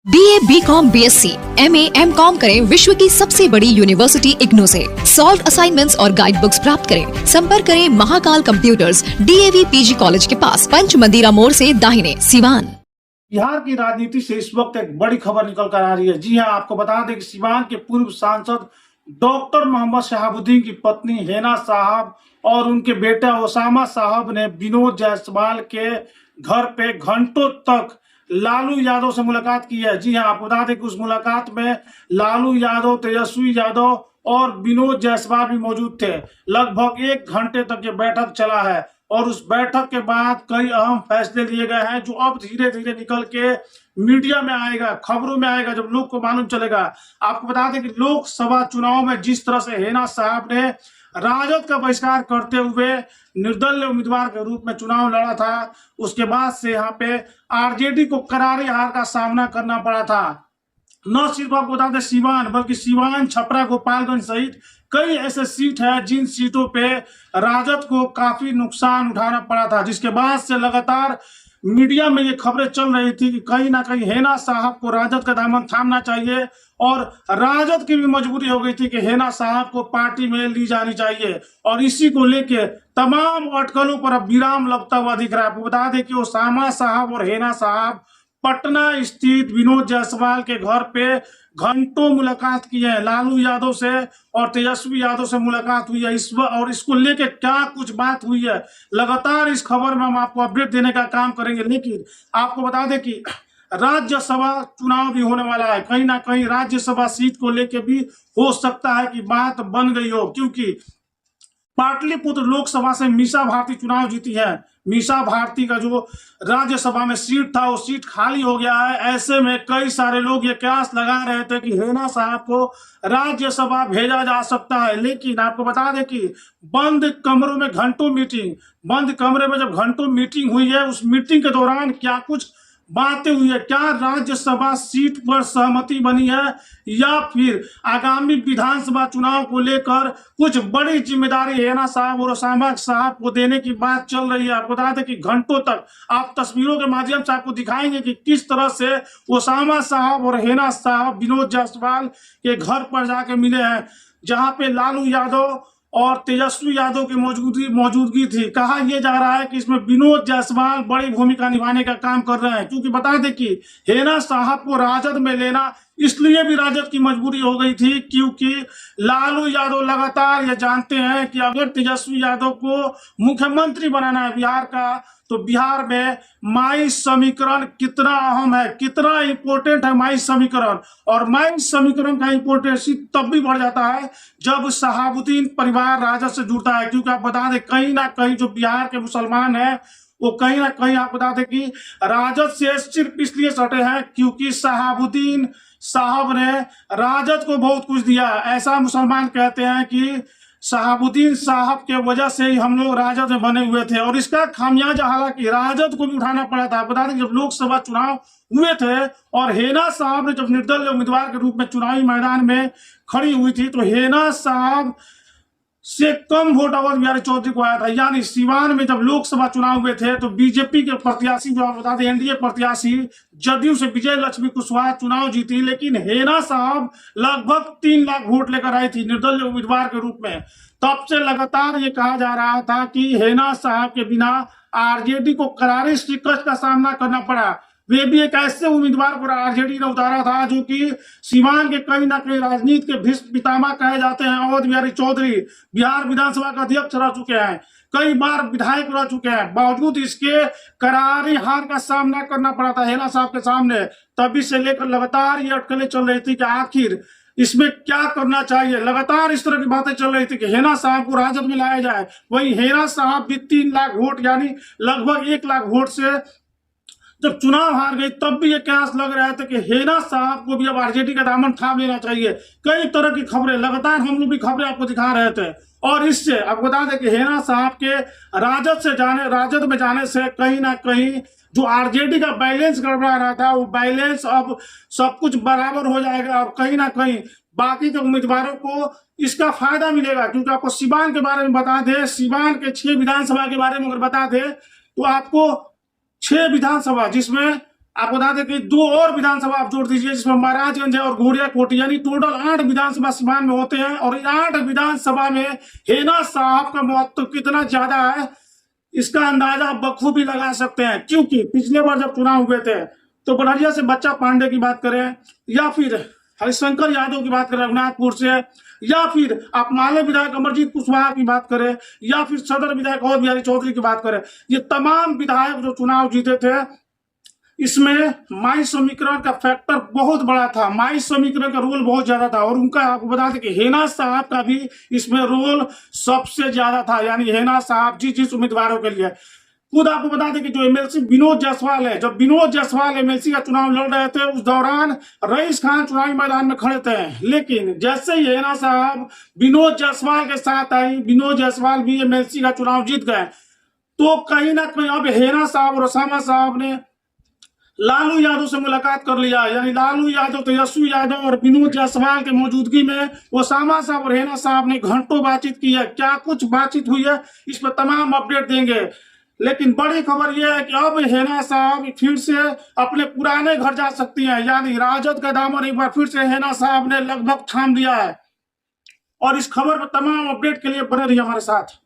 BA, BCom, BSc, MA, MCom करें विश्व की सबसे बड़ी यूनिवर्सिटी इग्नू से। सॉल्व असाइनमेंट्स और गाइड बुक्स प्राप्त करें। संपर्क करें Mahakal computers, DAV PG college के पास, पंच मंदिरा मोड़ से दाहिने, सिवान। बिहार की राजनीति से इस वक्त एक बड़ी खबर निकल कर आ रही है। जी हां, आपको बता दें कि सिवान के पूर्व सांसद डॉक्टर मोहम्मद शहाबुद्दीन की पत्नी हेना साहब और उनके बेटा ओसामा साहब ने विनोद जायसवाल के घर पे घंटों तक लालू यादव से मुलाकात की है। जी हां, आपको बता दें कि उस मुलाकात में लालू यादव, तेजस्वी यादव और विनोद जायसवाल भी मौजूद थे। लगभग 1 घंटे तक ये बैठक चला है और उस बैठक के बाद कई अहम फैसले लिए गए हैं जो अब धीरे धीरे निकल के मीडिया में आएगा, खबरों में आएगा, जब लोग को मालूम चलेगा। आपको बता दें कि लोकसभा चुनाव में जिस तरह से हेना साहब ने राजद का बहिष्कार करते हुए निर्दलीय उम्मीदवार के रूप में चुनाव लड़ा था, उसके बाद से यहाँ पे आरजेडी को करारी हार का सामना करना पड़ा था। न सिर्फ आपको बता दें सिवान, बल्कि सिवान, छपरा, गोपालगंज सहित कई ऐसे सीट है जिन सीटों पे राजद को काफी नुकसान उठाना पड़ा था, जिसके बाद से लगातार मीडिया में ये खबरें चल रही थी कि कहीं ना कहीं हेना साहब को राजद का दामन थामना चाहिए और राजद की भी मजबूरी हो गई थी कि हेना साहब को पार्टी में ली जानी चाहिए। और इसी को लेके तमाम अटकलों पर अब विराम लगता हुआ दिख रहा है। आपको बता दें कि ओसामा साहब और हेना साहब पटना स्थित विनोद जायसवाल के घर पे घंटों मुलाकात की है। लालू यादव से और तेजस्वी यादव से मुलाकात हुई है और इसको लेके क्या कुछ बात हुई है, लगातार इस खबर में हम आपको अपडेट देने का काम करेंगे। लेकिन आपको बता दें कि राज्यसभा चुनाव भी होने वाला है। कहीं ना कहीं राज्यसभा सीट को लेके भी हो सकता है कि बात बन गई हो, क्योंकि पाटलिपुत्र लोकसभा से मीसा भारती चुनाव जीती है। मीसा भारती का जो राज्यसभा में सीट था वो सीट खाली हो गया है। ऐसे में कई सारे लोग ये कयास लगा रहे थे कि हेना साहब को राज्यसभा भेजा जा सकता है। लेकिन आपको बता दें कि बंद कमरों में घंटों मीटिंग, बंद कमरे में जब घंटों मीटिंग हुई है, उस मीटिंग के दौरान क्या कुछ बातें हुई है, क्या राज्यसभा सीट पर सहमति बनी है या फिर आगामी विधानसभा चुनाव को लेकर कुछ बड़ी जिम्मेदारी हेना साहब और ओसामा साहब को देने की बात चल रही है। आपको बता दें कि घंटों तक आप तस्वीरों के माध्यम से आपको दिखाएंगे कि किस तरह से ओसामा साहब और हेना साहब विनोद जायसवाल के घर पर जाके मिले हैं, जहां पे लालू यादव और तेजस्वी यादव की मौजूदगी थी। कहा यह जा रहा है कि इसमें विनोद जायसवाल बड़ी भूमिका निभाने का काम कर रहे हैं, क्योंकि बता दें कि हेना साहब को राजद में लेना इसलिए भी राजद की मजबूरी हो गई थी क्योंकि लालू यादव लगातार ये जानते हैं कि अगर तेजस्वी यादव को मुख्यमंत्री बनाना है बिहार का, तो बिहार में माई समीकरण कितना अहम है, कितना इंपॉर्टेंट है माई समीकरण। और माई समीकरण का इंपॉर्टेंस तब भी बढ़ जाता है जब शहाबुद्दीन परिवार राजद से जुड़ता है, क्योंकि आप बता दें कहीं ना कहीं जो बिहार के मुसलमान हैं वो कहीं ना कहीं आप बता दें कि राजद से सिर्फ इसलिए सटे हैं क्योंकि शहाबुद्दीन साहब ने राजद को बहुत कुछ दिया। ऐसा मुसलमान कहते हैं कि शहाबुद्दीन साहब के वजह से ही हम लोग राजद में बने हुए थे और इसका खामियाजा हालांकि राजद को भी उठाना पड़ा था। बता दें जब लोकसभा चुनाव हुए थे और हेना साहब ने जब निर्दलीय उम्मीदवार के रूप में चुनावी मैदान में खड़ी हुई थी, तो हेना साहब से कम वोट अवध बिहारी चौधरी को आया था। यानी सिवान में जब लोकसभा चुनाव हुए थे तो बीजेपी के प्रत्याशी, जो आप बता दें एनडीए प्रत्याशी जदयू से विजय लक्ष्मी कुशवाहा चुनाव जीती, लेकिन हेना साहब लगभग 3 लाख वोट लेकर आई थी निर्दलीय उम्मीदवार के रूप में। तब से लगातार ये कहा जा रहा था कि हेना साहब के बिना आरजेडी को करारी शिकस्त का सामना करना पड़ा। वे भी एक ऐसे उम्मीदवार पर आरजेडी ने उतारा था जो कि सिवान के कहीं ना कहीं राजनीति के भीष्म पितामह कहे जाते हैं, अवध बिहारी चौधरी। बिहार विधानसभा का अध्यक्ष रह चुके हैं, कई बार विधायक रह चुके हैं, बावजूद इसके करारी हार का सामना करना पड़ा था हेना साहब के सामने। तभी से लेकर लगातार ये अटकलें चल रही थी कि आखिर इसमें क्या करना चाहिए। लगातार इस तरह की बातें चल रही थी कि हेना साहब को राजद में लाया जाए। वही हेना साहब भी 3 लाख वोट यानी लगभग 1 लाख वोट से जब चुनाव हार गई, तब भी ये कयास लग रहा था कि हेना साहब को भी अब आरजेडी का दामन थाम लेना चाहिए। कई तरह की खबरें लगातार हम लोग भी खबरें आपको दिखा रहे थे और इससे आपको बता दें कि हेना साहब के राजद में जाने से कहीं ना कहीं जो आरजेडी का बैलेंस गड़बड़ा रहा था वो बैलेंस अब सब कुछ बराबर हो जाएगा और कहीं ना कहीं बाकी के उम्मीदवारों को इसका फायदा मिलेगा। क्योंकि आपको सिवान के बारे में बता दें, सिवान के 6 विधानसभा के बारे में अगर बता दें तो आपको 6 विधानसभा जिसमें आपको बता दें कि 2 और विधानसभा आप जोड़ दीजिए, जिसमें महाराजगंज है और घोड़िया कोटी, यानी टोटल 8 विधानसभा सीमान में होते हैं। और इन 8 विधानसभा में हेना साहब का महत्व कितना ज्यादा है, इसका अंदाजा आप बखूबी लगा सकते हैं। क्योंकि पिछले बार जब चुनाव हुए थे तो बड़हरिया से बच्चा पांडे की बात करें, या फिर हरिशंकर यादव की बात करें रघुनाथपुर से, या फिर आप माले विधायक अमरजीत कुशवाहा की बात करें, या फिर सदर विधायक और बिहारी चौधरी की बात करें, ये तमाम विधायक जो चुनाव जीते थे, इसमें माई समीकरण का फैक्टर बहुत बड़ा था। माई समीकरण का रोल बहुत ज्यादा था। और उनका आपको बता दें कि हेना साहब का भी इसमें रोल सबसे ज्यादा था। यानी हेना साहब जिस उम्मीदवारों के लिए, खुद आपको बता दें कि जो एमएलसी विनोद जायसवाल है, जब विनोद जायसवाल एमएलसी का चुनाव लड़ रहे थे, उस दौरान रईस खान चुनावी मैदान में खड़े थे। लेकिन जैसे ही हेना साहब विनोद जायसवाल के साथ आई, विनोद जायसवाल भी एमएलसी का चुनाव जीत गए, तो कहीं ना कहीं अब हेना साहब और ओसामा साहब ने लालू यादव से मुलाकात कर लिया। यानी लालू यादव, तेजस्वी यादव और विनोद जायसवाल के मौजूदगी में ओसामा साहब और हेना साहब ने घंटों बातचीत की है। क्या कुछ बातचीत हुई है, इस पर तमाम अपडेट देंगे। लेकिन बड़ी खबर यह है कि अब हेना साहब फिर से अपने पुराने घर जा सकती हैं। यानी राजद का दामन एक बार फिर से हेना साहब ने लगभग थाम लिया है। और इस खबर पर तमाम अपडेट के लिए बने रहिए हमारे साथ।